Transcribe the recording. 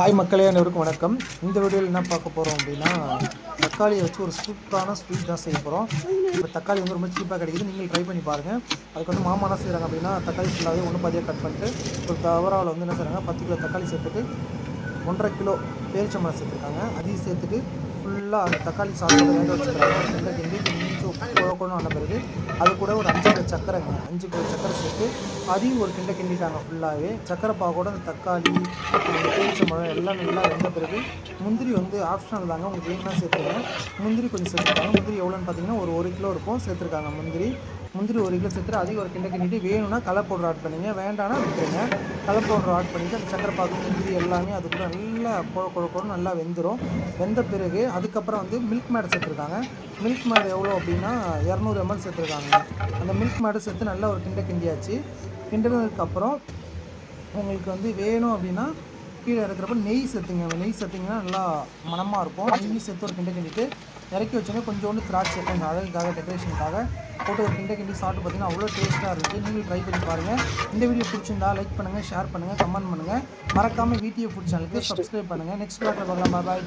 Hi மக்களே, அனைவருக்கும் வணக்கம். இந்த வீடியோவில் என்ன பார்க்க போகிறோம் அப்படின்னா, தக்காளியை வச்சு ஒரு சூப்பரான ஸ்வீட் தான் செய்ய போகிறோம். இப்போ தக்காளி வந்து ரொம்ப சீப்பாக கிடைக்குது, நீங்கள் ட்ரை பண்ணி பாருங்கள். அதுக்கு வந்து மாமா என்ன செய்கிறாங்க அப்படின்னா, தக்காளி ஃபுல்லாகவே ஒன்று பாதியாக கட் பண்ணிட்டு ஒரு தவறாவில் வந்து என்ன செய்கிறாங்க, 10 கிலோ தக்காளி சேர்த்துட்டு 1.5 கிலோ பேரிச்சம்பழம் சேர்த்துருக்காங்க. அதையும் சேர்த்துட்டு ஃபுல்லாக அந்த தக்காளி சாதத்தை வேக வச்சுக்கிறாங்க. ஒரு கிண்டி கொஞ்சம் குழக்கணும் ஆன பிறகு அது கூட ஒரு 5 கிலோ சர்க்கரைங்க, 5 கிலோ சர்க்கரை சேர்த்து அதையும் ஒரு கிண்டிட்டாங்க ஃபுல்லாகவே. சர்க்கரை பாகோட அந்த தக்காளி, அந்த பேரிச்சம்பழம் எல்லாம் நல்லா வெந்த பிறகு முந்திரி வந்து ஆப்ஷனல் தாங்க, உங்களுக்கு வேணும்னா சேர்த்துங்க. முந்திரி கொஞ்சம் சேர்த்துருக்காங்க. முந்திரி எவ்வளோன்னு பார்த்தீங்கன்னா ஒரு கிலோ இருக்கும் சேர்த்துருக்காங்க. முந்திரி 1 கிலோ சேர்த்துட்டு அதையும் ஒரு கிண்டிட்டு வேணும்னா கலர் பவுடர் ஆட் பண்ணிங்க, வேண்டாம்னா விட்டுருங்க. கலர் பவுடர் ஆட் பண்ணிவிட்டு அந்த சக்கரை பாகு முந்திரி எல்லாமே அது கூட நல்லா குழக்கணும், நல்லா வெந்துடும். வெந்த பிறகு அதுக்கப்புறம் வந்து மில்க் மேட் சேர்த்துருக்காங்க. மில்க் மேட் எவ்வளோ அப்படின்னா 200 ml சேர்த்துருக்காங்க. அந்த மில்க் மேடை சேர்த்து நல்லா ஒரு கிண்டியாச்சு. கிண்டினதுக்கப்புறம் உங்களுக்கு வந்து வேணும் அப்படின்னா கீழே இருக்கிறப்ப நெய் சேர்த்துங்க. நெய் சேர்த்திங்கன்னா நல்லா மணமாக இருக்கும். நெய் சேர்த்து ஒரு கிண்டிட்டு இறக்கி வச்சோன்னே கொஞ்சோண்டு திராட்சை கொஞ்சம் அழகுக்காக டெக்கரேஷனுக்காக போட்டு ஒரு கிண்டி சாப்பிட்டு பார்த்தீங்கன்னா அவ்வளோ டேஸ்ட்டாக இருக்குது. நீங்களும் ட்ரை பண்ணி பாருங்கள். இந்த வீடியோ பிடிச்சிருந்தா லைக் பண்ணுங்கள், ஷேர் பண்ணுங்கள், கமெண்ட் பண்ணுங்கள். மறக்காமல் VTF ஃபுட் சேனலுக்கு சப்ஸ்கிரைப் பண்ணுங்கள். நெக்ஸ்ட் பார்க்கலாம். பாய்.